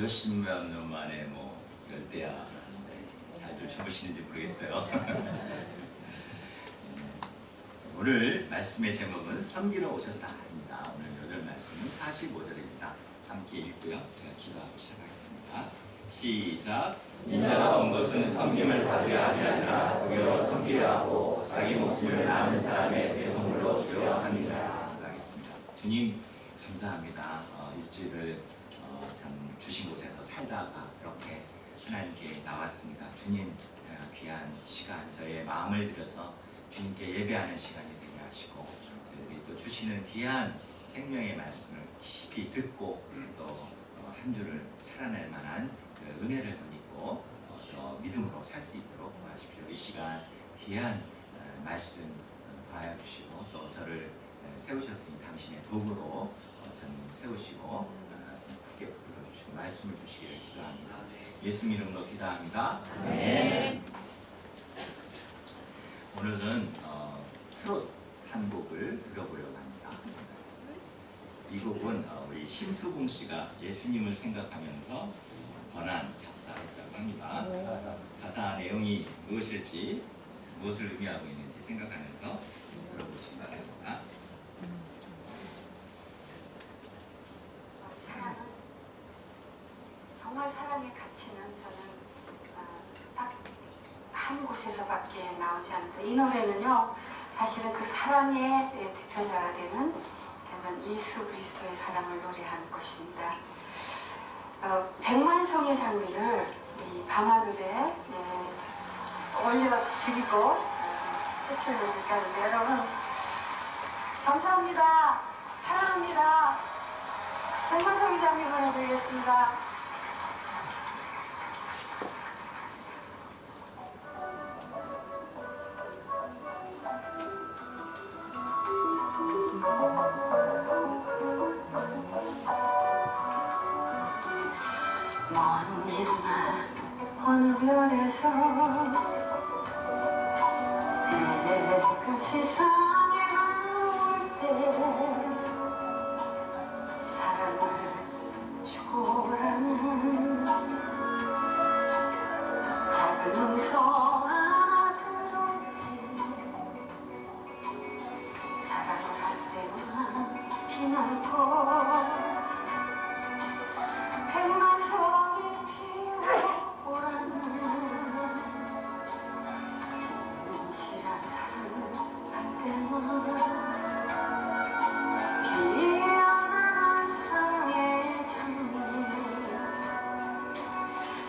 몇십만 년 만에 뭐 열대야 하는데 잘들 주무시는지 모르겠어요. 오늘 말씀의 제목은 섬기러 오셨다입니다. 오늘 요절 말씀은 45절입니다. 함께 읽고요. 제가 기도하고 시작하겠습니다. 시작. 인자가 온 것은 섬김을 받으려 함이 아니라 오히려 섬기려 하고 자기 목숨을 낳는 사람의 대성물로 주려 함이라. 하겠습니다. 주님 감사합니다. 일주일을 참 주신 곳에서 살다가 이렇게 하나님께 나왔습니다. 주님 귀한 시간 저의 마음을 들여서 주님께 예배하는 시간이 되게 하시고 우리 또 주시는 귀한 생명의 말씀을 깊이 듣고 또 한 주를 살아낼 만한 은혜를 드리고 또 믿음으로 살 수 있도록 도와주십시오. 이 시간 귀한 말씀 더하여 주시고 또 저를 세우셨으니 당신의 도구로 저는 세우시고 크게 불러주시고 말씀을 주시기를 기도합니다. 예수님 이름으로 기도합니다. 네. 오늘은 트롯 한 곡을 들어보려고 합니다. 이 곡은 우리 심수봉 씨가 예수님을 생각하면서 번안 작사했다고 합니다. 가사 내용이 무엇일지 무엇을 의미하고 있는지 생각하면서 들어보시기 바랍니다. 사랑은 정말 사랑의 가치는 저는 딱 한 곳에서밖에 나오지 않는다. 이 노래는요, 사실은 그 사랑의 대표자가 되는 예수 그리스도의 사랑을 노래하는 것입니다. 백만송의 장미를 이 밤하늘에 올려드리고 끝을 맺을까 하는데, 여러분 감사합니다. 사랑합니다. 백만송의 장미 보내드리겠습니다. 먼 옛날 어느 별에서 내가 세상에 나올 때 사랑을 주고라는 작은 음성 하나 들었지. 사랑을 할 때만 피날고 백만송이 피어오라는 진실한 사랑을 할 때만 피어나는 사랑의 장미.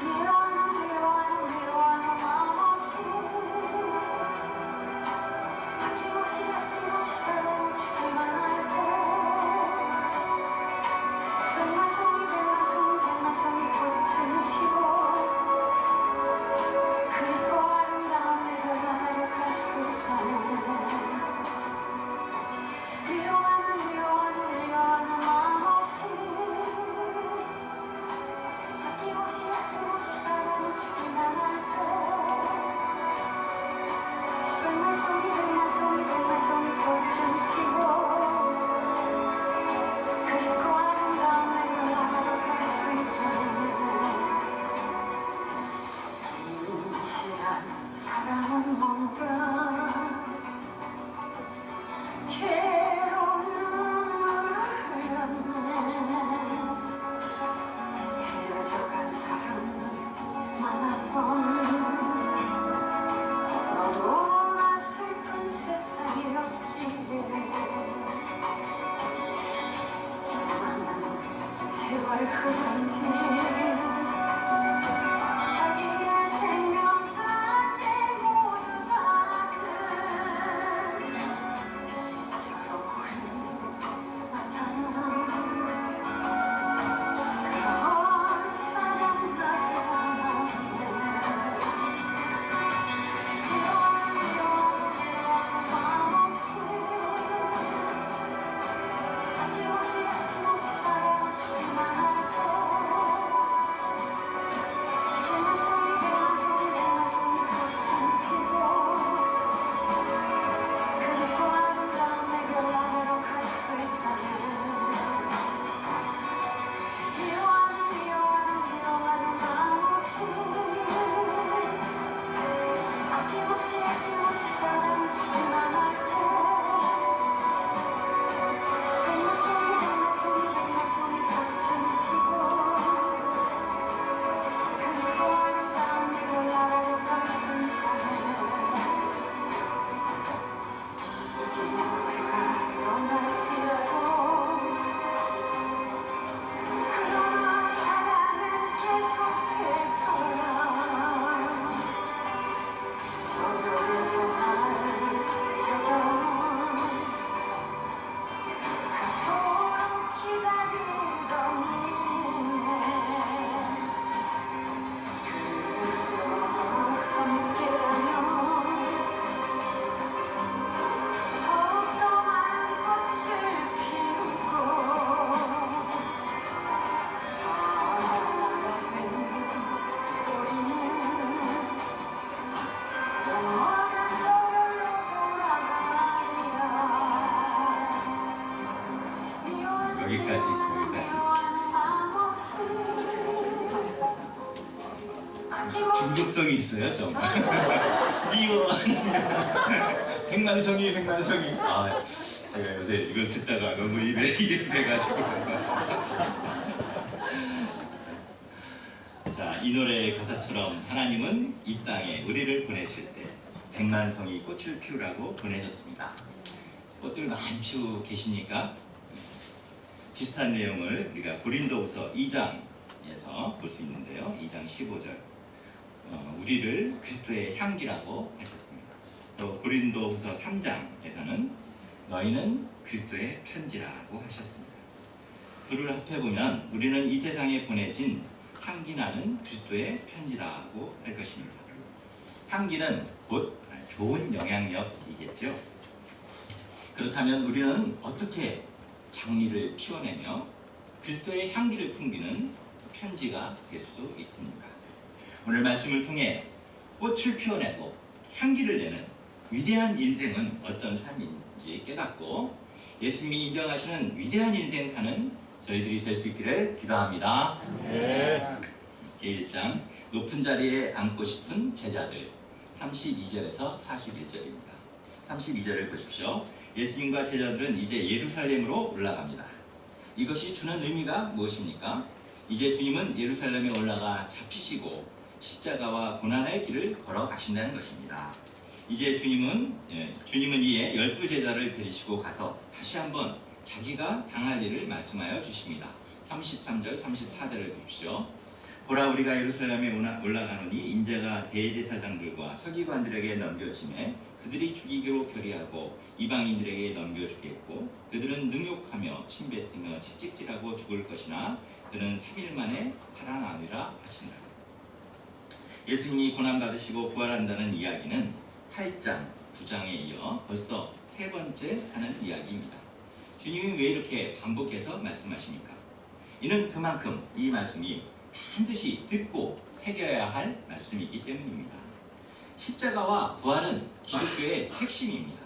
미워하는 마음 없이 아낌없이 사랑을 주기만 할 때 백만송이 꽃은 피고 그리고 아름다운 내가 나라로 갈 수 있다네. 미워하는 마음 없이 아낌없이 사랑을 주기만 할 때 백만송이 꽃은 피고 그리고 아름다운 내가 나라로 갈 수 있다네. 진실한 사랑은 뭔가 괴로운 눈물을 흘렸네. 헤어져간 사람 만나본 너무나 슬픈 세상이었기에 수많은 세월 흐른 뒤 자기의 생명까지 모두 다 준 저로 우리 나타난 그런 사람 나타났네. 미워하는 마음 없이 아낌없이 사랑을 주기만 할 때 거기까지. 중독성이 있어요, 좀. 이거 백만성이. 아, 제가 요새 이걸 듣다가 너무 입에 돼가지고. 자, 이 노래의 가사처럼 하나님은 이 땅에 우리를 보내실 때 백만성이 꽃을 피우라고 보내셨습니다. 꽃들 많이 피우고 계시니까 비슷한 내용을 우리가 고린도후서 2장에서 볼 수 있는데요. 2장 15절 우리를 그리스도의 향기라고 하셨습니다. 또 고린도후서 3장에서는 너희는 그리스도의 편지라고 하셨습니다. 둘을 합해보면 우리는 이 세상에 보내진 향기나는 그리스도의 편지라고 할 것입니다. 향기는 곧 좋은 영향력이겠죠. 그렇다면 우리는 어떻게 장미를 피워내며 그리스도의 향기를 풍기는 편지가 될 수 있습니까? 오늘 말씀을 통해 꽃을 피워내고 향기를 내는 위대한 인생은 어떤 삶인지 깨닫고 예수님이 인정하시는 위대한 인생 사는 저희들이 될 수 있기를 기도합니다. 제1장 높은 자리에 앉고 싶은 제자들 32절에서 41절입니다. 32절을 보십시오. 예수님과 제자들은 이제 예루살렘으로 올라갑니다. 이것이 주는 의미가 무엇입니까? 이제 주님은 예루살렘에 올라가 잡히시고 십자가와 고난의 길을 걸어가신다는 것입니다. 이제 주님은 이에 12제자를 데리시고 가서 다시 한번 자기가 당할 일을 말씀하여 주십니다. 33절, 34절을 보십시오. 보라, 우리가 예루살렘에 올라가노니 인자가 대제사장들과 서기관들에게 넘겨지매 그들이 죽이기로 결의하고 이방인들에게 넘겨주겠고 그들은 능욕하며 침뱉으며 채찍질하고 죽을 것이나 그는 3일 만에 살아나리라 하시니라. 예수님이 고난받으시고 부활한다는 이야기는 8장, 9장에 이어 벌써 세 번째 하는 이야기입니다. 주님이 왜 이렇게 반복해서 말씀하십니까? 이는 그만큼 이 말씀이 반드시 듣고 새겨야 할 말씀이기 때문입니다. 십자가와 부활은 기독교의 핵심입니다.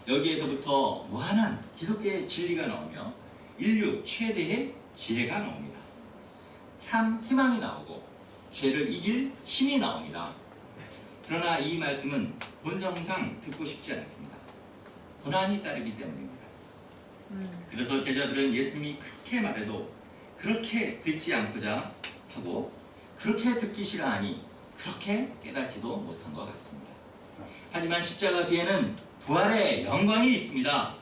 여기에서부터 무한한 기독교의 진리가 나오며 인류 최대의 지혜가 나옵니다. 참 희망이 나오고 죄를 이길 힘이 나옵니다. 그러나 이 말씀은 본성상 듣고 싶지 않습니다. 고난이 따르기 때문입니다. 그래서 제자들은 예수님이 그렇게 말해도 그렇게 듣지 않고자 하고 그렇게 듣기 싫어하니 그렇게 깨닫지도 못한 것 같습니다. 하지만 십자가 뒤에는 부활의 영광이 있습니다.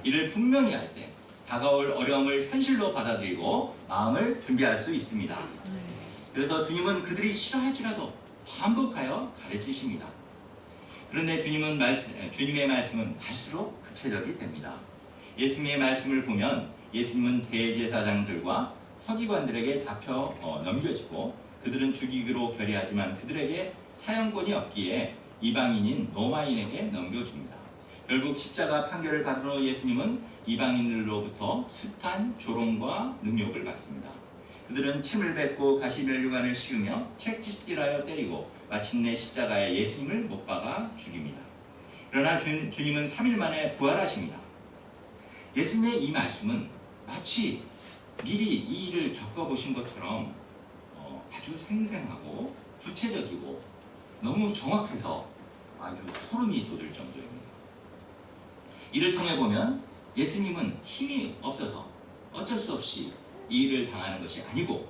이를 분명히 할 때 다가올 어려움을 현실로 받아들이고 마음을 준비할 수 있습니다. 그래서 주님은 그들이 싫어할지라도 반복하여 가르치십니다. 그런데 주님의 말씀은 갈수록 구체적이 됩니다. 예수님의 말씀을 보면 예수님은 대제사장들과 서기관들에게 잡혀 넘겨지고 그들은 죽이기로 결의하지만 그들에게 사형권이 없기에 이방인인 로마인에게 넘겨줍니다. 결국 십자가 판결을 받은 후 예수님은 이방인들로부터 숱한 조롱과 능욕을 받습니다. 그들은 침을 뱉고 가시면류관을 씌우며 채찍질하여 때리고 마침내 십자가에 예수님을 못 박아 죽입니다. 그러나 주님은 3일 만에 부활하십니다. 예수님의 이 말씀은 마치 미리 이 일을 겪어보신 것처럼 아주 생생하고 구체적이고 너무 정확해서 아주 소름이 돋을 정도입니다. 이를 통해 보면 예수님은 힘이 없어서 어쩔 수 없이 이 일을 당하는 것이 아니고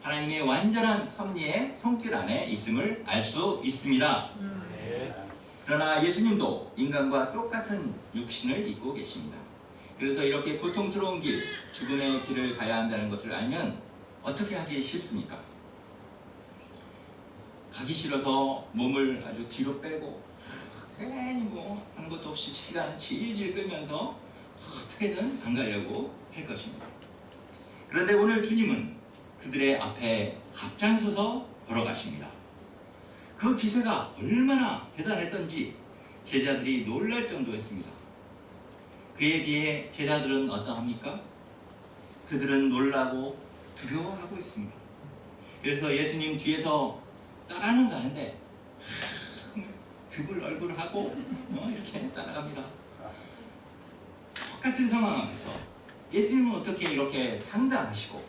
하나님의 완전한 섭리의 손길 안에 있음을 알 수 있습니다. 그러나 예수님도 인간과 똑같은 육신을 입고 계십니다. 그래서 이렇게 고통스러운 길, 죽음의 길을 가야 한다는 것을 알면 어떻게 하기 쉽습니까? 가기 싫어서 몸을 아주 뒤로 빼고 괜히 뭐 하는 것도 없이 시간을 질질 끌면서 어떻게든 안 가려고 할 것입니다. 그런데 오늘 주님은 그들의 앞에 앞장서서 걸어가십니다. 그 기세가 얼마나 대단했던지 제자들이 놀랄 정도였습니다. 그에 비해 제자들은 어떠합니까? 그들은 놀라고 두려워하고 있습니다. 그래서 예수님 뒤에서 따라는 가는데 드글 얼굴을 하고 이렇게 따라갑니다. 똑같은 상황 앞에서 예수님은 어떻게 이렇게 당당하시고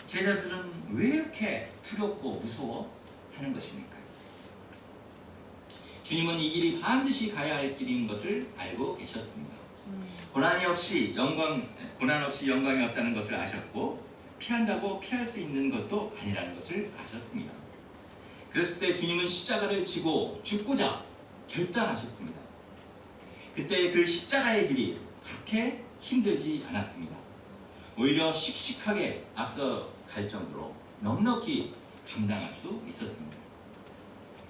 제자들은 왜 이렇게 두렵고 무서워하는 것입니까? 주님은 이 길이 반드시 가야 할 길인 것을 알고 계셨습니다. 고난 없이 영광이 없다는 것을 아셨고 피한다고 피할 수 있는 것도 아니라는 것을 아셨습니다. 그랬을 때 주님은 십자가를 지고 죽고자 결단하셨습니다. 그때 그 십자가의 길이 그렇게 힘들지 않았습니다. 오히려 씩씩하게 앞서 갈 정도로 넉넉히 감당할 수 있었습니다.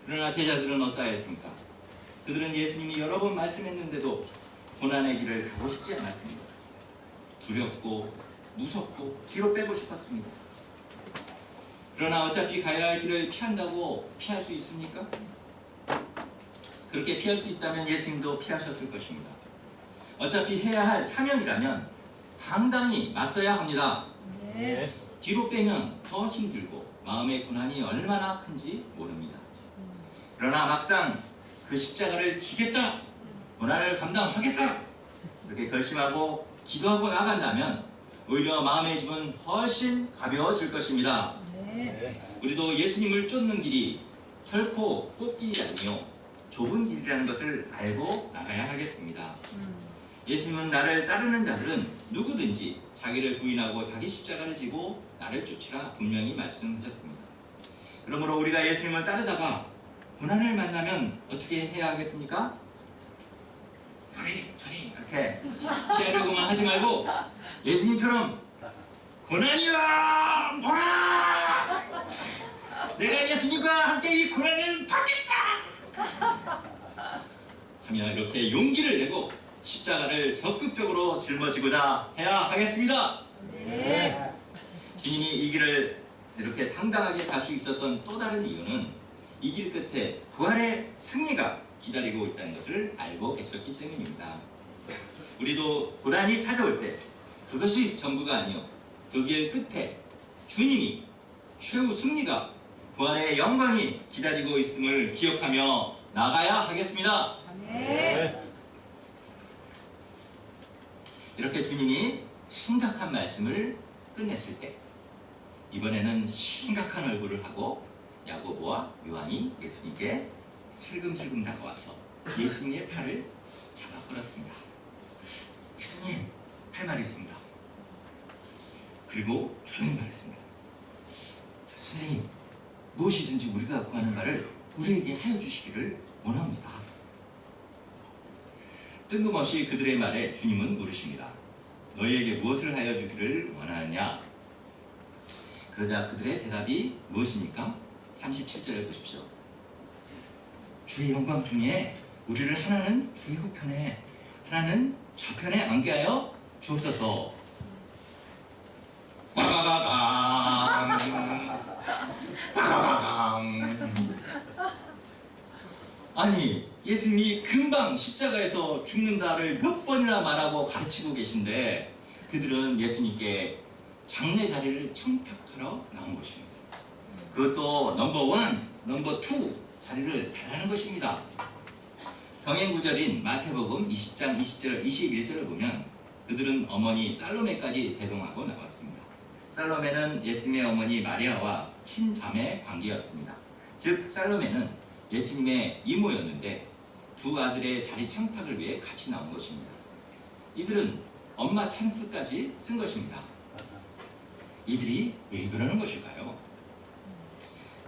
그러나 제자들은 어떠했습니까? 그들은 예수님이 여러 번 말씀했는데도 고난의 길을 가고 싶지 않았습니다. 두렵고 무섭고 뒤로 빼고 싶었습니다. 그러나 어차피 가야 할 길을 피한다고 피할 수 있습니까? 그렇게 피할 수 있다면 예수님도 피하셨을 것입니다. 어차피 해야 할 사명이라면 당당히 맞서야 합니다. 네. 뒤로 빼면 더 힘들고 마음의 고난이 얼마나 큰지 모릅니다. 그러나 막상 그 십자가를 지겠다, 고난을 감당하겠다 이렇게 결심하고 기도하고 나간다면 오히려 마음의 짐은 훨씬 가벼워질 것입니다. 네. 우리도 예수님을 쫓는 길이 결코 꽃길이 아니요 좁은 길이라는 것을 알고 나가야 하겠습니다. 예수님은 나를 따르는 자들은 누구든지 자기를 부인하고 자기 십자가를 지고 나를 쫓으라 분명히 말씀하셨습니다. 그러므로 우리가 예수님을 따르다가 고난을 만나면 어떻게 해야 하겠습니까? 저리 이렇게 피하려고만 하지 말고 예수님처럼 고난이야 뭐라 내가 예수님과 함께 이 고난을 받겠다 하며 이렇게 용기를 내고 십자가를 적극적으로 짊어지고자 해야 하겠습니다. 네. 주님이 이 길을 이렇게 당당하게 갈 수 있었던 또 다른 이유는 이 길 끝에 부활의 승리가 기다리고 있다는 것을 알고 계셨기 때문입니다. 우리도 고난이 찾아올 때 그것이 전부가 아니요 그 길 끝에 주님이 최후 승리가 부활의 영광이 기다리고 있음을 기억하며 나가야 하겠습니다. 네. 이렇게 주님이 심각한 말씀을 끝냈을 때 이번에는 심각한 얼굴을 하고 야고보와 요한이 예수님께 슬금슬금 다가와서 예수님의 팔을 잡아 끌었습니다. 예수님, 할 말이 있습니다. 그리고 조용히 말했습니다. 선생님, 무엇이든지 우리가 구하는 바를 우리에게 하여 주시기를 원합니다. 뜬금없이 그들의 말에 주님은 물으십니다. 너희에게 무엇을 하여 주기를 원하느냐? 그러자 그들의 대답이 무엇입니까? 37절에 보십시오. 주의 영광 중에 우리를 하나는 주의 우편에 하나는 좌편에 앉게 하여 주옵소서. 빠가가강 빠가가강. 아니 예수님이 금방 십자가에서 죽는다를 몇 번이나 말하고 가르치고 계신데 그들은 예수님께 장례 자리를 청탁하러 나온 것입니다. 그것도 넘버 1, 넘버 2 자리를 달라는 것입니다. 병행구절인 마태복음 20장 20절, 21절을 보면 그들은 어머니 살로메까지 대동하고 나왔습니다. 살로메는 예수님의 어머니 마리아와 친자매 관계였습니다. 즉 살로메는 예수님의 이모였는데 두 아들의 자리 청탁을 위해 같이 나온 것입니다. 이들은 엄마 찬스까지 쓴 것입니다. 이들이 왜 그러는 것일까요?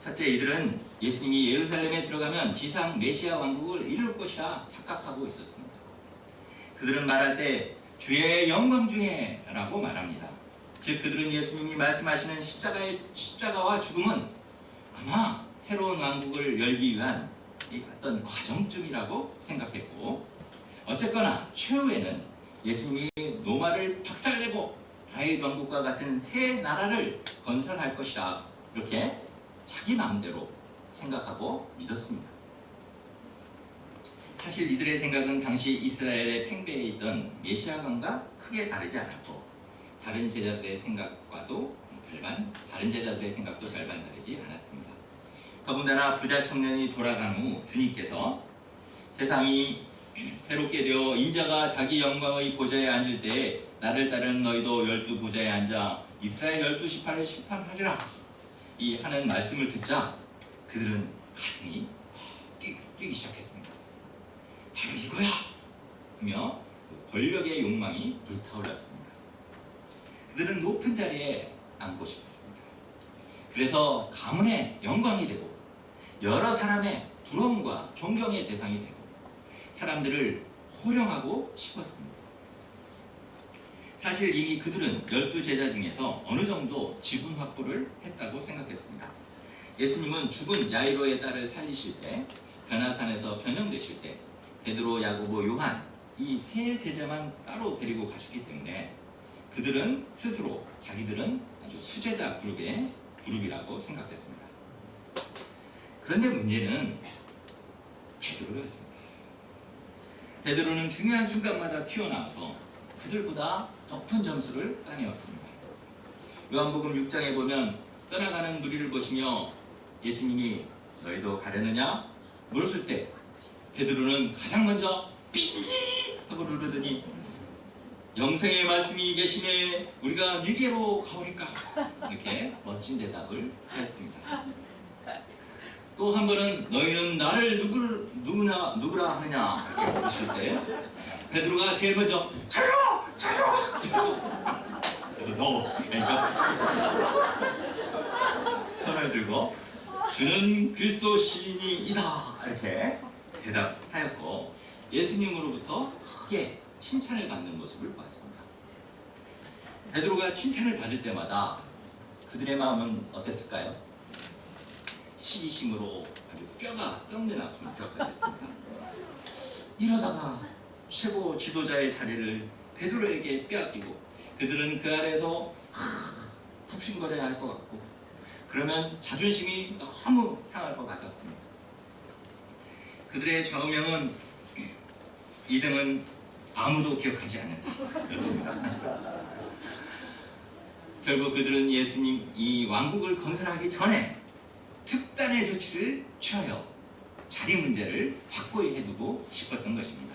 첫째, 이들은 예수님이 예루살렘에 들어가면 지상 메시아 왕국을 이룰 것이라 착각하고 있었습니다. 그들은 말할 때 주의 영광 중에 라고 말합니다. 즉 그들은 예수님이 말씀하시는 십자가와 죽음은 아마 새로운 왕국을 열기 위한 어떤 과정쯤이라고 생각했고 어쨌거나 최후에는 예수님이 로마를 박살내고 다윗 왕국과 같은 새 나라를 건설할 것이라 이렇게 자기 마음대로 생각하고 믿었습니다. 사실 이들의 생각은 당시 이스라엘에 팽배해 있던 메시아관과 크게 다르지 않았고 다른 제자들의 생각도 별반 다르지 않았습니다. 더군다나 부자 청년이 돌아간 후 주님께서 세상이 새롭게 되어 인자가 자기 영광의 보좌에 앉을 때에 나를 따르는 너희도 12 보좌에 앉아 이스라엘 12 지파를 심판하리라 이 하는 말씀을 듣자 그들은 가슴이 뛰기 시작했습니다. 바로 이거야 하며 권력의 욕망이 불타올랐습니다. 그들은 높은 자리에 앉고 싶었습니다. 그래서 가문의 영광이 되고 여러 사람의 부러움과 존경의 대상이 되고 사람들을 호령하고 싶었습니다. 사실 이미 그들은 12제자 중에서 어느 정도 지분 확보를 했다고 생각했습니다. 예수님은 죽은 야이로의 딸을 살리실 때, 변화산에서 변형되실 때 베드로, 야고보, 요한 이 세 제자만 따로 데리고 가셨기 때문에 그들은 스스로 자기들은 아주 수제자 그룹이라고 생각했습니다. 그런데 문제는 베드로였습니다. 베드로는 중요한 순간마다 튀어나와서 그들보다 높은 점수를 따내었습니다. 요한복음 6장에 보면 떠나가는 무리를 보시며 예수님이 너희도 가려느냐 물었을 때 베드로는 가장 먼저 삐 하고 누르더니 영생의 말씀이 계시네 우리가 니게로 가오리까 이렇게 멋진 대답을 하였습니다. 또 한 번은 너희는 나를 누구라 하느냐 이렇게 물으실 때 베드로가 제일 먼저 저요 그래서 너 그러니까 손을 들고 주는 그리스도 시인이다 이렇게 대답하였고 예수님으로부터 크게 칭찬을 받는 모습을 보았습니다. 베드로가 칭찬을 받을 때마다 그들의 마음은 어땠을까요? 시기심으로 아주 뼈가 썩는 아픔을 겪어냈습니다. 이러다가 최고 지도자의 자리를 베드로에게 빼앗기고 그들은 그 아래에서 푹신거려야 할 것 같고 그러면 자존심이 너무 상할 것 같았습니다. 그들의 좌우명은 2등은 아무도 기억하지 않는다 였습니다. 결국 그들은 예수님 이 왕국을 건설하기 전에 특단의 조치를 취하여 자리 문제를 확고히 해두고 싶었던 것입니다.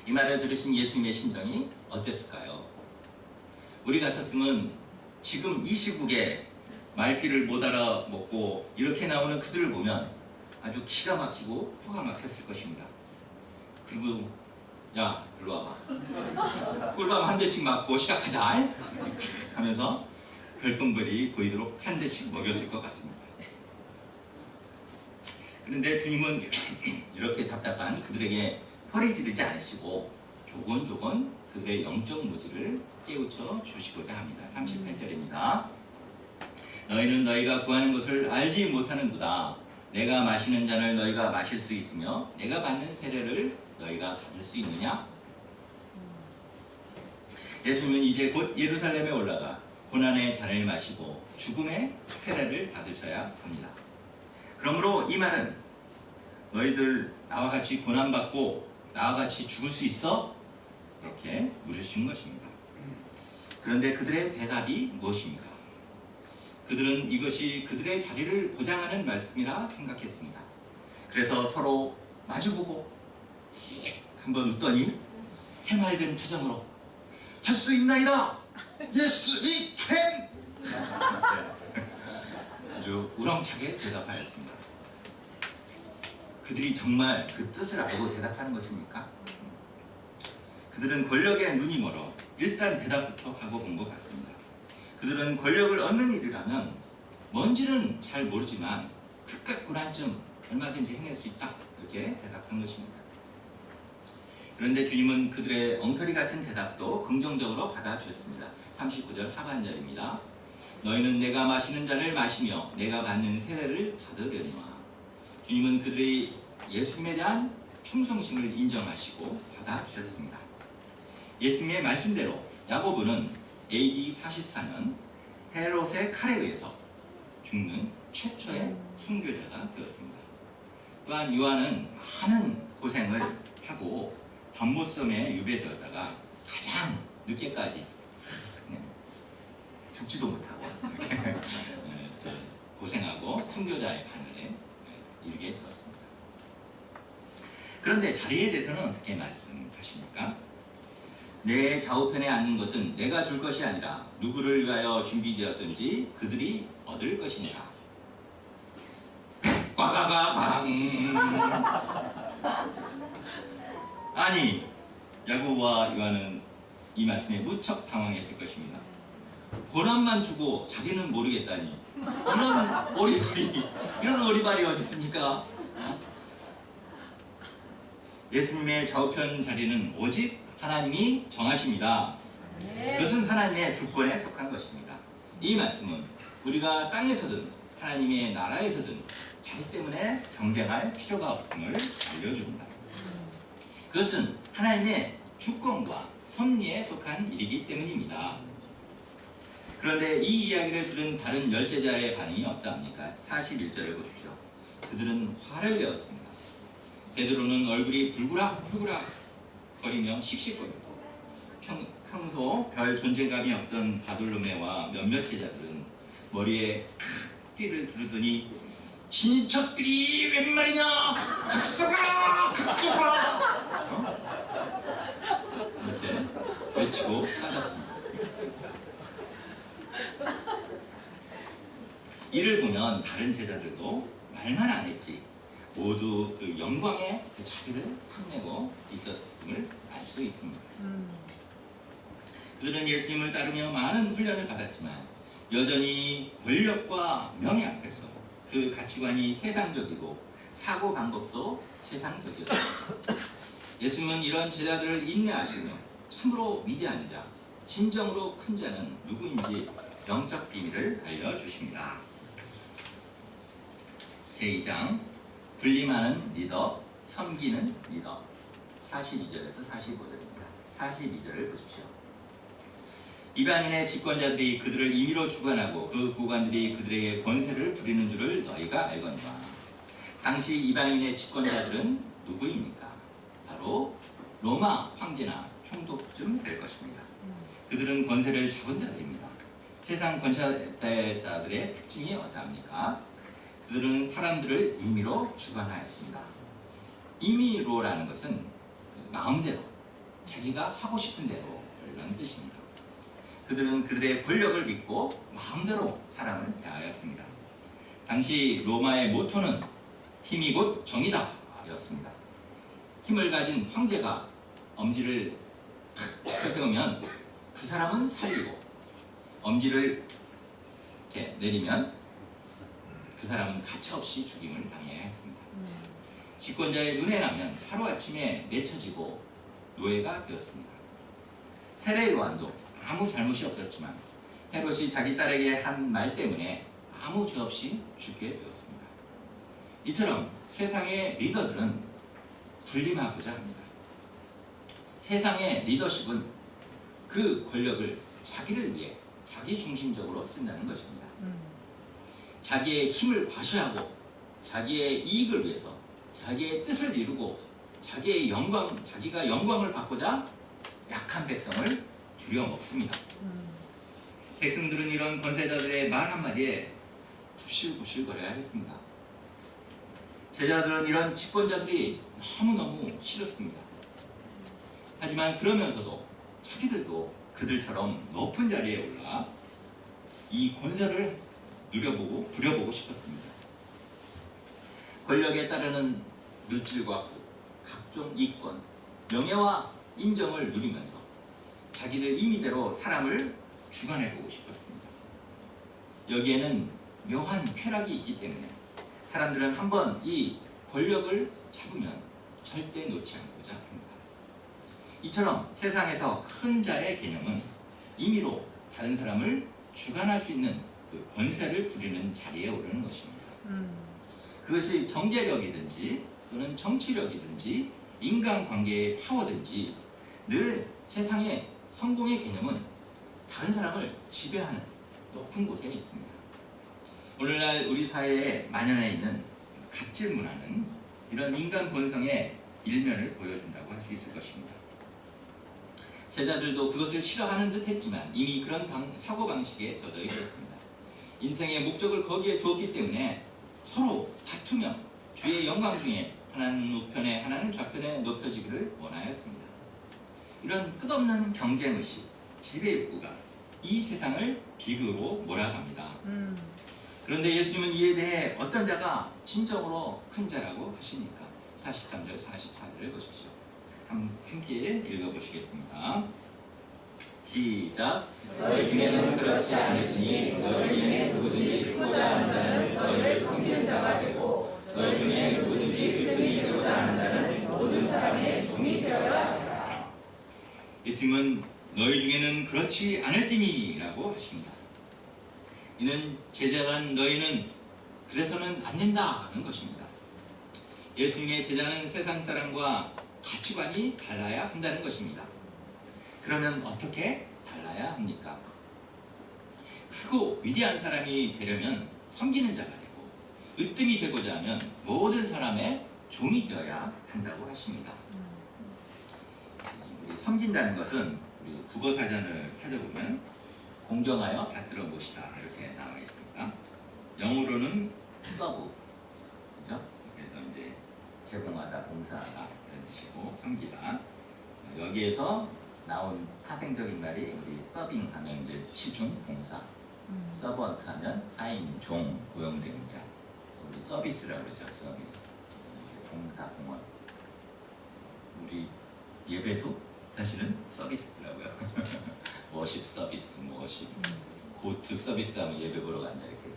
이 말을 들으신 예수님의 심정이 어땠을까요? 우리 같았으면 지금 이 시국에 말귀를 못 알아먹고 이렇게 나오는 그들을 보면 아주 기가 막히고 코가 막혔을 것입니다. 그리고 야 일로 와봐 꿀밤 한 대씩 맞고 시작하자 하면서 별똥별이 보이도록 한 대씩 먹였을 것 같습니다. 그런데 주님은 이렇게 답답한 그들에게 소리 지르지 않으시고 조곤조곤 그들의 영적 무지를 깨우쳐 주시고자 합니다. 38절입니다. 너희는 너희가 구하는 것을 알지 못하는도다. 내가 마시는 잔을 너희가 마실 수 있으며 내가 받는 세례를 너희가 받을 수 있느냐? 예수님은 이제 곧 예루살렘에 올라가 고난의 잔을 마시고 죽음의 세례를 받으셔야 합니다. 그러므로 이 말은 너희들 나와 같이 고난받고 나와 같이 죽을 수 있어? 그렇게 물으신 것입니다. 그런데 그들의 대답이 무엇입니까? 그들은 이것이 그들의 자리를 보장하는 말씀이라 생각했습니다. 그래서 서로 마주보고 한번 웃더니 해맑은 표정으로 할 수 있나이다! Yes, we can! 아주 우렁차게 대답하였습니다. 그들이 정말 그 뜻을 알고 대답하는 것입니까? 그들은 권력에 눈이 멀어 일단 대답부터 하고 본 것 같습니다. 그들은 권력을 얻는 일이라면 뭔지는 잘 모르지만 극각 고난쯤 얼마든지 해낼 수 있다 이렇게 대답한 것입니다. 그런데 주님은 그들의 엉터리 같은 대답도 긍정적으로 받아주셨습니다. 39절 하반절입니다. 너희는 내가 마시는 잔을 마시며 내가 받는 세례를 받으려니와. 주님은 그들의 예수님에 대한 충성심을 인정하시고 받아주셨습니다. 예수님의 말씀대로 야고보는 AD 44년 헤롯의 칼에 의해서 죽는 최초의 순교자가 되었습니다. 또한 요한은 많은 고생을 하고 밤모섬에 유배되었다가 가장 늦게까지 죽지도 못하고 이렇게 고생하고 순교자의 하늘에 이르게 되었습니다. 그런데 자리에 대해서는 어떻게 말씀하십니까? 내 좌우편에 앉는 것은 내가 줄 것이 아니라 누구를 위하여 준비되었든지 그들이 얻을 것이니라. 꽝꽝꽝. 아니, 야고보와 요한은 이 말씀에 무척 당황했을 것입니다. 고난만 주고 자기는 모르겠다니, 이런 오리발이 어디 있습니까? 예수님의 좌우편 자리는 오직 하나님이 정하십니다. 그것은 하나님의 주권에 속한 것입니다. 이 말씀은 우리가 땅에서든 하나님의 나라에서든 자기 때문에 경쟁할 필요가 없음을 알려줍니다. 그것은 하나님의 주권과 섭리에 속한 일이기 때문입니다. 그런데 이 이야기를 들은 다른 열제자의 반응이 어떠합니까? 41절을 보십시오. 그들은 화를 내었습니다. 베드로는 얼굴이 불그락 거리며 씩씩거리고 평소 별 존재감이 없던 바돌로메와 몇몇 제자들은 머리에 띠를 두르더니 친척들이 웬 말이냐, 각서라 이렇게 외치고 빠졌습니다. 이를 보면 다른 제자들도 말만 안 했지 모두 그 영광의 그 자리를 탐내고 있었음을 알 수 있습니다. 그들은 예수님을 따르며 많은 훈련을 받았지만 여전히 권력과 명예 앞에서 그 가치관이 세상적이고 사고 방법도 세상적이었습니다. 예수님은 이런 제자들을 인내하시며 참으로 위대한 자, 진정으로 큰 자는 누구인지 영적 비밀을 알려주십니다. 제2장 군림하는 리더, 섬기는 리더. 42절에서 45절입니다. 42절을 보십시오. 이방인의 집권자들이 그들을 임의로 주관하고 그 구관들이 그들에게 권세를 부리는 줄을 너희가 알거니와. 당시 이방인의 집권자들은 누구입니까? 바로 로마 황제나 총독쯤 될 것입니다. 그들은 권세를 잡은 자들입니다. 세상 권세자들의 특징이 어떠합니까? 그들은 사람들을 임의로 주관하였습니다. 임의로라는 것은 마음대로, 자기가 하고 싶은 대로 이런 뜻입니다. 그들은 그들의 권력을 믿고 마음대로 사람을 대하였습니다. 당시 로마의 모토는 힘이 곧 정의다 였습니다. 힘을 가진 황제가 엄지를 펴세우면 그 사람은 살리고, 엄지를 이렇게 내리면 그 사람은 가차없이 죽임을 당해야 했습니다. 집권자의 눈에 나면 하루아침에 내쳐지고 노예가 되었습니다. 세례 요한도 아무 잘못이 없었지만 헤롯이 자기 딸에게 한 말 때문에 아무 죄 없이 죽게 되었습니다. 이처럼 세상의 리더들은 군림하고자 합니다. 세상의 리더십은 그 권력을 자기를 위해 자기 중심적으로 쓴다는 것입니다. 자기의 힘을 과시하고 자기의 이익을 위해서 자기의 뜻을 이루고 자기가 영광을 받고자 약한 백성을 부려먹습니다. 백성들은 이런 권세자들의 말 한마디에 부실부실거려야 했습니다. 제자들은 이런 집권자들이 너무너무 싫었습니다. 하지만 그러면서도 자기들도 그들처럼 높은 자리에 올라 이 권세를 부려보고 싶었습니다. 권력에 따르는 물질과 부, 각종 이권, 명예와 인정을 누리면서 자기들 임의대로 사람을 주관해보고 싶었습니다. 여기에는 묘한 쾌락이 있기 때문에 사람들은 한번 이 권력을 잡으면 절대 놓지 않고자 합니다. 이처럼 세상에서 큰 자의 개념은 임의로 다른 사람을 주관할 수 있는 그 권세를 부리는 자리에 오르는 것입니다. 그것이 경제력이든지 또는 정치력이든지 인간관계의 파워든지 늘 세상의 성공의 개념은 다른 사람을 지배하는 높은 곳에 있습니다. 오늘날 우리 사회에 만연해 있는 갑질 문화는 이런 인간 본성의 일면을 보여준다고 할 수 있을 것입니다. 제자들도 그것을 싫어하는 듯 했지만 이미 그런 사고방식에 젖어 있었습니다. 인생의 목적을 거기에 두었기 때문에 서로 다투며 주의 영광 중에 하나는 우편에 하나는 좌편에 높여지기를 원하였습니다. 이런 끝없는 경쟁의식, 지배욕구가 이 세상을 비극으로 몰아갑니다. 그런데 예수님은 이에 대해 어떤 자가 진정으로 큰 자라고 하시니까 43절, 44절을 보십시오. 함께 읽어보시겠습니다. 시작. 너희 중에는 그렇지 않을지니 너희 중에 누구든지 크고자 하는 자는 너희를 섬기는 자가 되고 너희 중에 누구든지 으뜸이 되고자 하는 자는 모든 사람의 종이 되어야 하리라. 예수님은 너희 중에는 그렇지 않을지니 라고 하십니다. 이는 제자간 너희는 그래서는 안 된다는 것입니다. 예수님의 제자는 세상 사람과 가치관이 달라야 한다는 것입니다. 그러면 어떻게 달라야 합니까? 크고 위대한 사람이 되려면 섬기는 자가 되고 으뜸이 되고자 하면 모든 사람의 종이 되어야 한다고 하십니다. 우리 섬긴다는 것은 우리 국어사전을 찾아보면 공경하여 받들어 모시다 이렇게 나와 있습니다. 영어로는 서브, 그죠? 그래서 이제 제공하다, 봉사하다 이런 뜻이고 섬기다. 여기에서 나온 파생적인 말이 우리 서빙 하면 이제 시중 봉사, 서번트 하면 하인, 종, 고용된 자, 우리 서비스라고 그러죠. 서비스, 봉사, 공헌. 우리 예배도 사실은 서비스더라고요. 워십 서비스, 워십, 고투 서비스 하면 예배 보러 간다 이렇게.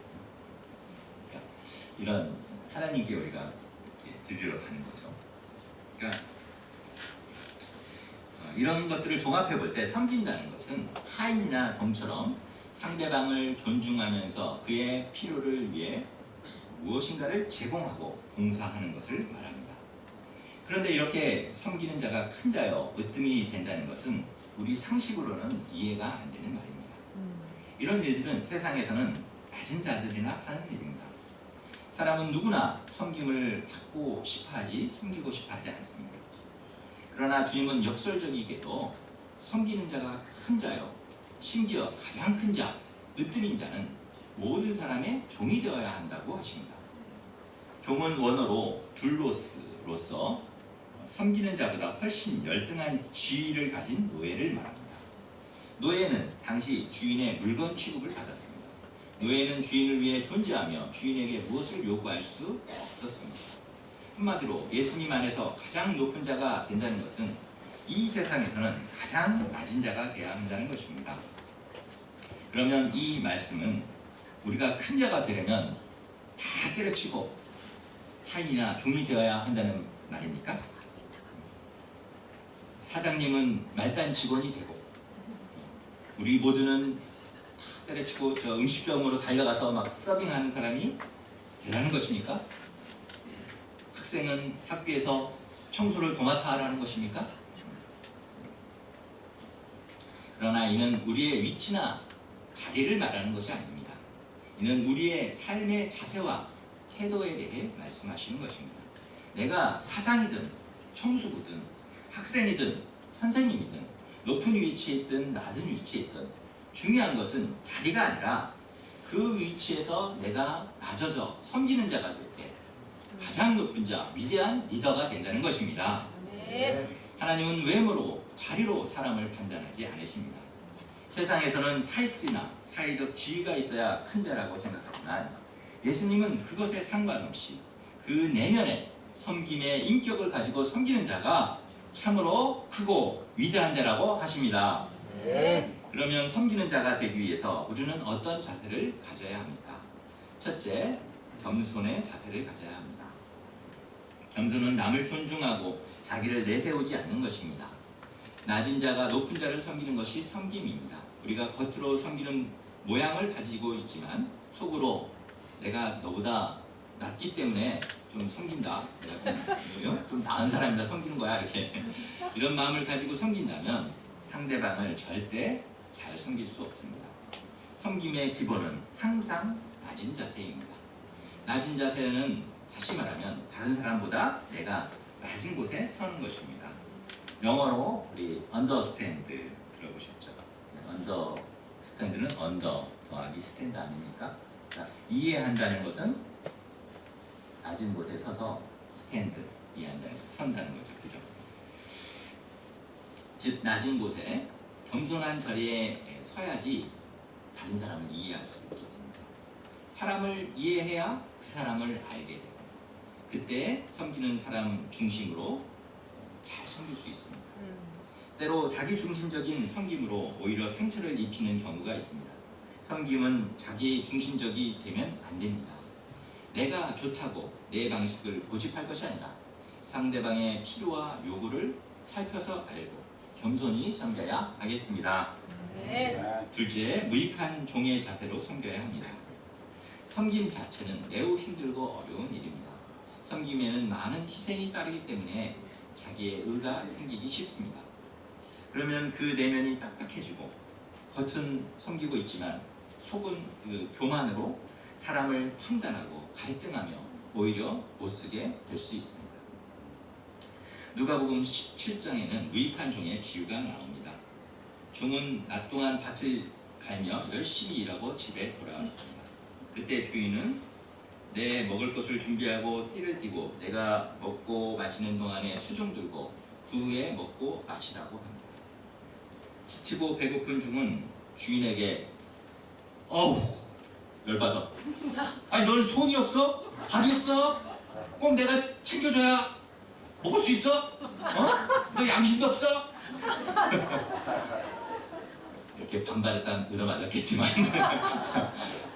그러니까 이런 하나님께 우리가 이렇게 드리러 가는 거죠. 그러니까 이런 것들을 종합해 볼 때 섬긴다는 것은 하인이나 종처럼 상대방을 존중하면서 그의 필요를 위해 무엇인가를 제공하고 봉사하는 것을 말합니다. 그런데 이렇게 섬기는 자가 큰 자여 으뜸이 된다는 것은 우리 상식으로는 이해가 안 되는 말입니다. 이런 일들은 세상에서는 낮은 자들이나 하는 일입니다. 사람은 누구나 섬김을 받고 싶어하지 섬기고 싶어하지 않습니다. 그러나 주님은 역설적이게도 섬기는 자가 큰 자요, 심지어 가장 큰 자, 으뜸인 자는 모든 사람의 종이 되어야 한다고 하십니다. 종은 원어로 둘로스로서 섬기는 자보다 훨씬 열등한 지위를 가진 노예를 말합니다. 노예는 당시 주인의 물건 취급을 받았습니다. 노예는 주인을 위해 존재하며 주인에게 무엇을 요구할 수 없었습니다. 한마디로 예수님 안에서 가장 높은 자가 된다는 것은 이 세상에서는 가장 낮은 자가 되어야 한다는 것입니다. 그러면 이 말씀은 우리가 큰 자가 되려면 다 때려치고 하인이나 종이 되어야 한다는 말입니까? 사장님은 말단 직원이 되고 우리 모두는 다 때려치고 저 음식점으로 달려가서 막 서빙하는 사람이 되라는 것입니까? 학생은 학교에서 청소를 도맡아 하라는 것입니까? 그러나 이는 우리의 위치나 자리를 말하는 것이 아닙니다. 이는 우리의 삶의 자세와 태도에 대해 말씀하시는 것입니다. 내가 사장이든 청소부든 학생이든 선생님이든 높은 위치에 있든 낮은 위치에 있든 중요한 것은 자리가 아니라 그 위치에서 내가 낮아져 섬기는 자가 될 때 가장 높은 자, 위대한 리더가 된다는 것입니다. 하나님은 외모로, 자리로 사람을 판단하지 않으십니다. 세상에서는 타이틀이나 사회적 지위가 있어야 큰 자라고 생각하지만 예수님은 그것에 상관없이 그 내면에 섬김의 인격을 가지고 섬기는 자가 참으로 크고 위대한 자라고 하십니다. 그러면 섬기는 자가 되기 위해서 우리는 어떤 자세를 가져야 합니까? 첫째, 겸손의 자세를 가져야 합니다. 겸손은 남을 존중하고 자기를 내세우지 않는 것입니다. 낮은 자가 높은 자를 섬기는 것이 섬김입니다. 우리가 겉으로 섬기는 모양을 가지고 있지만 속으로 내가 너보다 낫기 때문에 좀 섬긴다. 내가 좀 나은 사람이다 섬기는 거야 이렇게 이런 마음을 가지고 섬긴다면 상대방을 절대 잘 섬길 수 없습니다. 섬김의 기본은 항상 낮은 자세입니다. 낮은 자세는 다시 말하면 다른 사람보다 내가 낮은 곳에 서는 것입니다. 영어로 우리 understand 들어보셨죠? understand는 under 더하기 stand 아닙니까? 자, 이해한다는 것은 낮은 곳에 서서 stand 이해한다는 것, 선다는 거죠. 그죠? 즉 낮은 곳에 겸손한 자리에 서야지 다른 사람을 이해할 수 있게 됩니다. 사람을 이해해야 그 사람을 알게 되고 그때 섬기는 사람 중심으로 잘 섬길 수 있습니다. 때로 자기 중심적인 섬김으로 오히려 상처를 입히는 경우가 있습니다. 섬김은 자기 중심적이 되면 안 됩니다. 내가 좋다고 내 방식을 고집할 것이 아니라 상대방의 필요와 요구를 살펴서 알고 겸손히 섬겨야 하겠습니다. 둘째, 무익한 종의 자세로 섬겨야 합니다. 섬김 자체는 매우 힘들고 어려운 일입니다. 섬김에는 많은 희생이 따르기 때문에 자기의 의가 생기기 쉽습니다. 그러면 그 내면이 딱딱해지고 겉은 섬기고 있지만 속은 그 교만으로 사람을 판단하고 갈등하며 오히려 못쓰게 될 수 있습니다. 누가복음 17장에는 무익한 종의 비유가 나옵니다. 종은 낮 동안 밭을 갈며 열심히 일하고 집에 돌아왔습니다. 그때 주인은 내 먹을 것을 준비하고 띠를 띠고 내가 먹고 마시는 동안에 수종 들고 그 후에 먹고 마시라고 합니다. 지치고 배고픈 종은 주인에게 어우 열받아. 아니 넌 손이 없어? 발이 없어? 꼭 내가 챙겨줘야 먹을 수 있어? 어? 너 양심도 없어? 이렇게 반발했다는 얻어맞았겠지만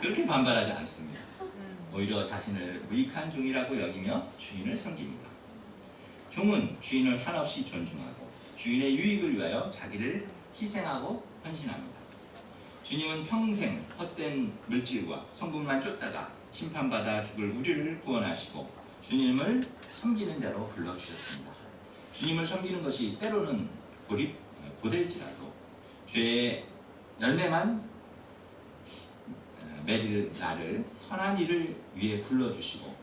그렇게 반발하지 않습니다. 오히려 자신을 무익한 종이라고 여기며 주인을 섬깁니다. 종은 주인을 한없이 존중하고 주인의 유익을 위하여 자기를 희생하고 헌신합니다. 주님은 평생 헛된 물질과 성분만 쫓다가 심판받아 죽을 우리를 구원하시고 주님을 섬기는 자로 불러주셨습니다. 주님을 섬기는 것이 때로는 고될지라도 죄의 열매만 맺을 나를 선한 일을 위해 불러주시고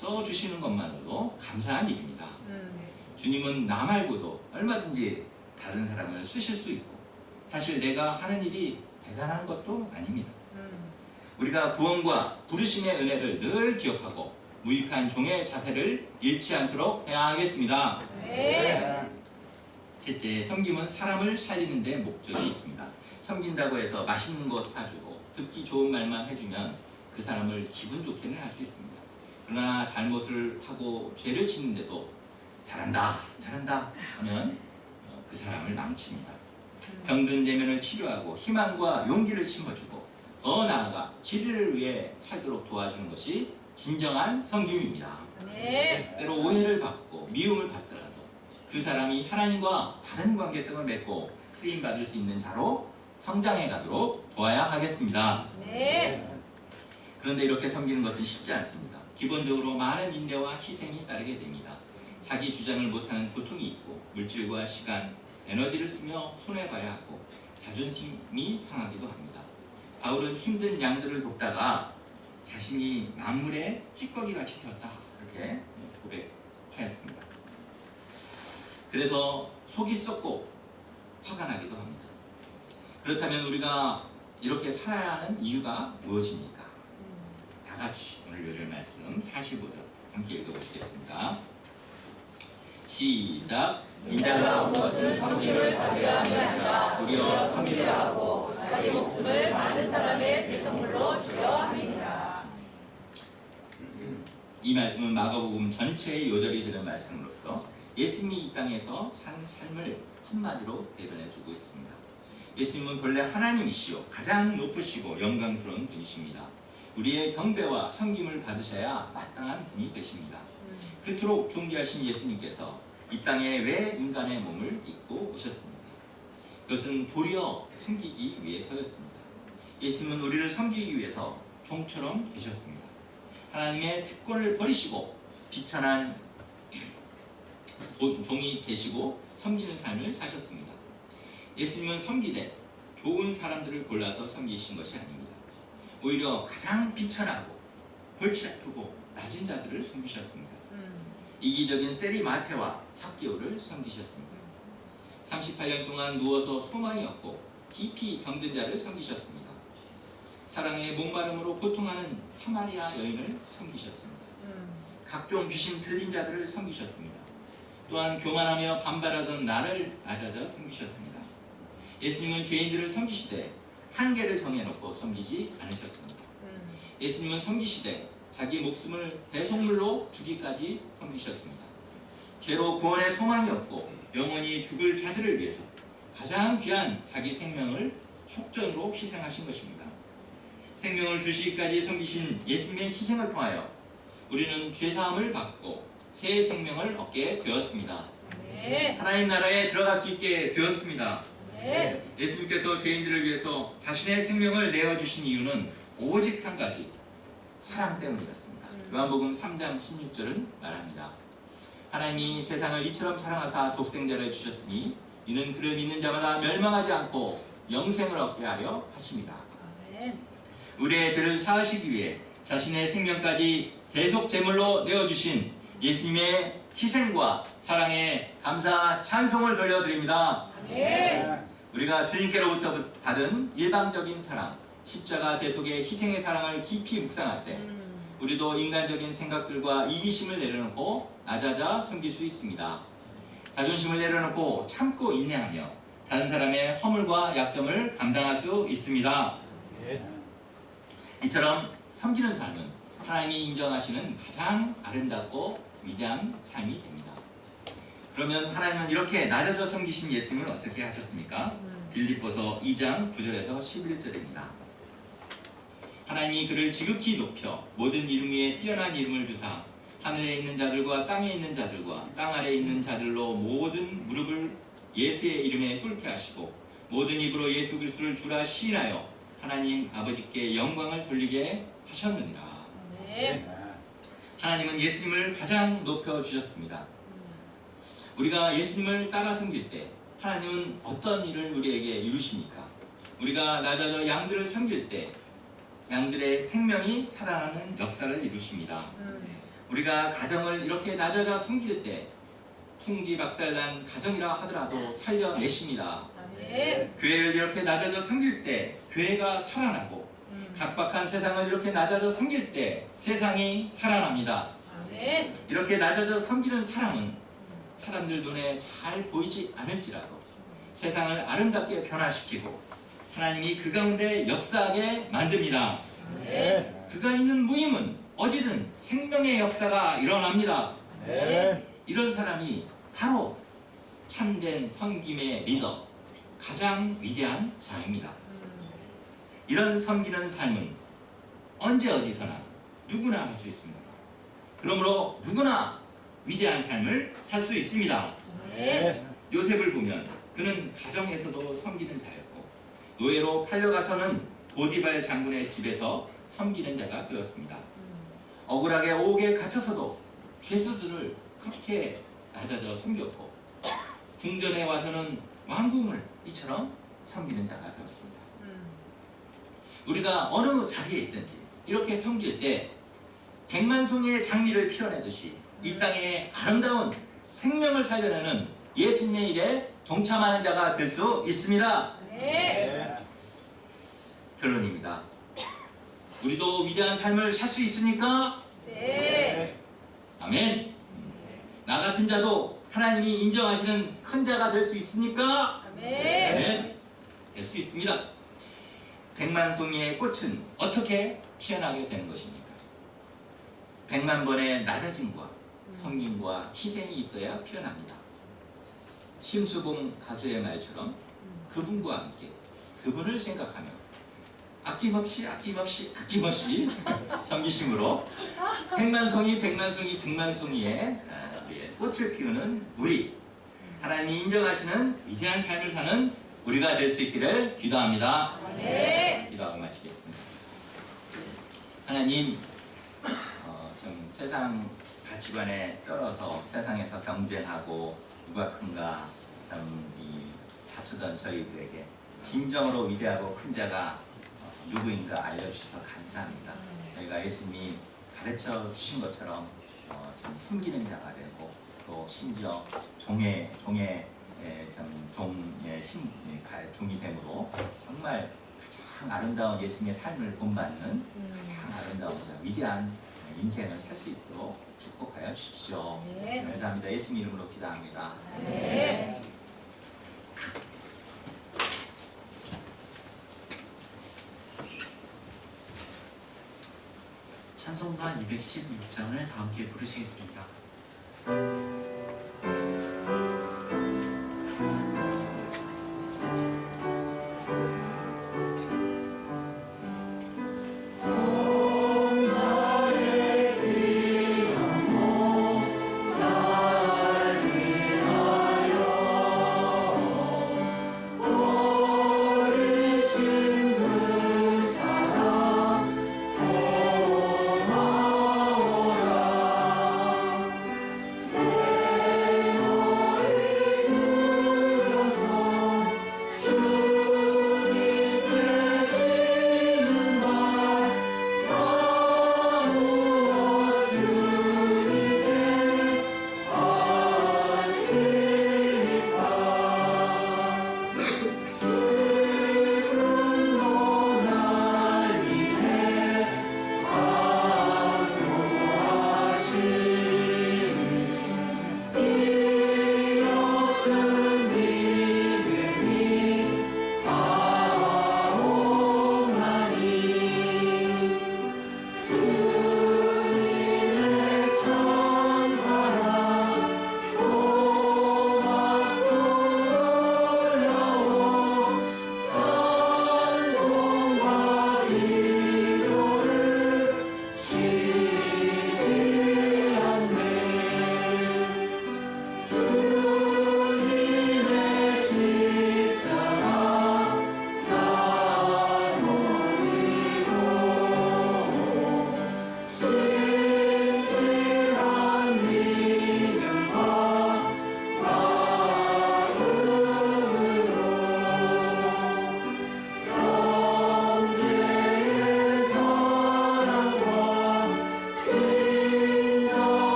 써주시는 것만으로도 감사한 일입니다. 주님은 나 말고도 얼마든지 다른 사람을 쓰실 수 있고 사실 내가 하는 일이 대단한 것도 아닙니다. 우리가 구원과 부르심의 은혜를 늘 기억하고 무익한 종의 자세를 잃지 않도록 해야 하겠습니다. 네. 셋째, 섬김은 사람을 살리는 데 목적이 있습니다. 섬긴다고 해서 맛있는 거 사주고 듣기 좋은 말만 해주면 그 사람을 기분 좋게는 할 수 있습니다. 그러나 잘못을 하고 죄를 짓는데도 잘한다 하면 그 사람을 망칩니다. 병든 내면을 치료하고 희망과 용기를 심어주고 더 나아가 진리를 위해 살도록 도와주는 것이 진정한 섬김입니다. 네. 때로 오해를 받고 미움을 받더라도 그 사람이 하나님과 다른 관계성을 맺고 쓰임받을 수 있는 자로 성장해 가도록 도와야 하겠습니다. 네. 그런데 이렇게 섬기는 것은 쉽지 않습니다. 기본적으로 많은 인내와 희생이 따르게 됩니다. 자기 주장을 못하는 고통이 있고 물질과 시간, 에너지를 쓰며 손해봐야 하고 자존심이 상하기도 합니다. 바울은 힘든 양들을 돕다가 자신이 만물의 찌꺼기같이 되었다 이렇게 고백하였습니다. 그래서 속이 썩고 화가 나기도 합니다. 그렇다면 우리가 이렇게 살아야 하는 이유가 무엇입니까? 다 같이 오늘 요절 말씀 45절 함께 읽어보시겠습니다. 시작. 인자가 온 것은 섬김을 받으려 함이 아니라 우리여 섬기려 하고 자기 목숨을 많은 사람의 대성물로 주려 함이니라. 이 말씀은 마가복음 전체의 요절이 되는 말씀으로서 예수님이 이 땅에서 산 삶을 한마디로 대변해 주고 있습니다. 예수님은 본래 하나님이시요 가장 높으시고 영광스러운 분이십니다. 우리의 경배와 섬김을 받으셔야 마땅한 분이 되십니다. 그토록 존귀하신 예수님께서 이 땅에 왜 인간의 몸을 입고 오셨습니까? 그것은 도리어 섬기기 위해서였습니다. 예수님은 우리를 섬기기 위해서 종처럼 계셨습니다. 하나님의 특권을 버리시고 비천한 종이 되시고 섬기는 삶을 사셨습니다. 예수님은 섬기되 좋은 사람들을 골라서 섬기신 것이 아닙니다. 오히려 가장 비천하고 골치 아프고 낮은 자들을 섬기셨습니다. 이기적인 세리마테와 삭개오를 섬기셨습니다. 38년 동안 누워서 소망이 없고 깊이 병든 자를 섬기셨습니다. 사랑의 목마름으로 고통하는 사마리아 여인을 섬기셨습니다. 각종 귀신 들린 자들을 섬기셨습니다. 또한 교만하며 반발하던 나를 낮아져 섬기셨습니다. 예수님은 죄인들을 섬기시되 한계를 정해놓고 섬기지 않으셨습니다. 예수님은 섬기시되 자기 목숨을 대속물로 주기까지 섬기셨습니다. 죄로 구원의 소망이 없고 영원히 죽을 자들을 위해서 가장 귀한 자기 생명을 속전으로 희생하신 것입니다. 생명을 주시기까지 섬기신 예수님의 희생을 통하여 우리는 죄사함을 받고 새 생명을 얻게 되었습니다. 아멘. 하나님 나라에 들어갈 수 있게 되었습니다. 아멘. 예수님께서 죄인들을 위해서 자신의 생명을 내어주신 이유는 오직 한 가지, 사랑 때문이었습니다. 요한복음 3장 16절은 말합니다. 하나님이 세상을 이처럼 사랑하사 독생자를 주셨으니 이는 그를 믿는 자마다 멸망하지 않고 영생을 얻게 하려 하십니다. 아멘. 우리의 죄를 사하시기 위해 자신의 생명까지 대속 제물로 내어주신 예수님의 희생과 사랑에 감사 찬송을 돌려드립니다. 아멘. 우리가 주님께로부터 받은 일방적인 사랑, 십자가 대속의 희생의 사랑을 깊이 묵상할 때 우리도 인간적인 생각들과 이기심을 내려놓고 낮아져 섬길 수 있습니다. 자존심을 내려놓고 참고 인내하며 다른 사람의 허물과 약점을 감당할 수 있습니다. 이처럼 섬기는 삶은 하나님이 인정하시는 가장 아름답고 위대한 삶이 됩니다. 그러면 하나님은 이렇게 낮아져 섬기신 예수님을 어떻게 하셨습니까? 빌립보서 2장 9절에서 11절입니다. 하나님이 그를 지극히 높여 모든 이름 위에 뛰어난 이름을 주사 하늘에 있는 자들과 땅에 있는 자들과 땅 아래에 있는 자들로 모든 무릎을 예수의 이름에 꿇게 하시고 모든 입으로 예수 그리스도를 주라 시인하여 하나님 아버지께 영광을 돌리게 하셨느니라. 아멘. 하나님은 예수님을 가장 높여주셨습니다. 우리가 예수님을 따라 섬길 때 하나님은 어떤 일을 우리에게 이루십니까? 우리가 낮아져 양들을 섬길 때 양들의 생명이 살아나는 역사를 이루십니다. 우리가 가정을 이렇게 낮아져 섬길 때 풍지박살난 가정이라 하더라도 살려내십니다. 아멘. 교회를 이렇게 낮아져 섬길 때 교회가 살아나고 각박한 세상을 이렇게 낮아져 섬길 때 세상이 살아납니다. 아멘. 이렇게 낮아져 섬기는 사람은 사람들 눈에 잘 보이지 않을지라도 세상을 아름답게 변화시키고 하나님이 그 가운데 역사하게 만듭니다. 아멘. 그가 있는 무임은 어디든 생명의 역사가 일어납니다. 이런 사람이 바로 참된 섬김의 리더, 가장 위대한 자입니다. 이런 섬기는 삶은 언제 어디서나 누구나 할 수 있습니다. 그러므로 누구나 위대한 삶을 살 수 있습니다. 아멘. 요셉을 보면 그는 가정에서도 섬기는 자였고 노예로 팔려가서는 보디발 장군의 집에서 섬기는 자가 되었습니다. 억울하게 옥에 갇혀서도 죄수들을 그렇게 낮아져 섬겼고 궁전에 와서는 왕궁을 이처럼 섬기는 자가 되었습니다. 우리가 어느 자리에 있든지 이렇게 섬길 때 백만송이의 장미를 피워내듯이 이 땅에 아름다운 생명을 살려내는 예수님의 일에 동참하는 자가 될 수 있습니다. 아멘. 결론입니다. 우리도 위대한 삶을 살 수 있습니까? 네. 아멘. 나 같은 자도 하나님이 인정하시는 큰 자가 될 수 있습니까? 아멘. 네, 될 수 있습니다. 백만송이의 꽃은 어떻게 피어나게 되는 것입니까? 100만 번의 낮아짐과 섬김과 희생이 있어야 피어납니다. 심수봉 가수의 말처럼 그분과 함께 그분을 생각하며 아낌없이 섬기심으로 백만송이의 꽃을 피우는 우리, 하나님이 인정하시는 위대한 삶을 사는 우리가 될 수 있기를 기도합니다. 네. 기도하고 마치겠습니다. 하나님, 좀 세상 가치관에 쩔어서 세상에서 경쟁하고 누가 큰가 참 다투던 저희들에게 진정으로 위대하고 큰 자가 누구인가 알려주셔서 감사합니다. 저희가 예수님이 가르쳐 주신 것처럼 좀 섬기는 자가 되고 또 심지어 종이 됨으로 정말 가장 아름다운 예수님의 삶을 본받는 가장 아름다운 자, 위대한 인생을 살 수 있도록 축복하여 주십시오. 네. 감사합니다. 예수님 이름으로 기도합니다. 네. 찬송가 216장을 다 함께 부르시겠습니다.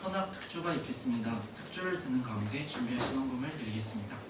현악 특주가 있겠습니다. 특주를 드는 가운데 준비하신 헌금을 드리겠습니다.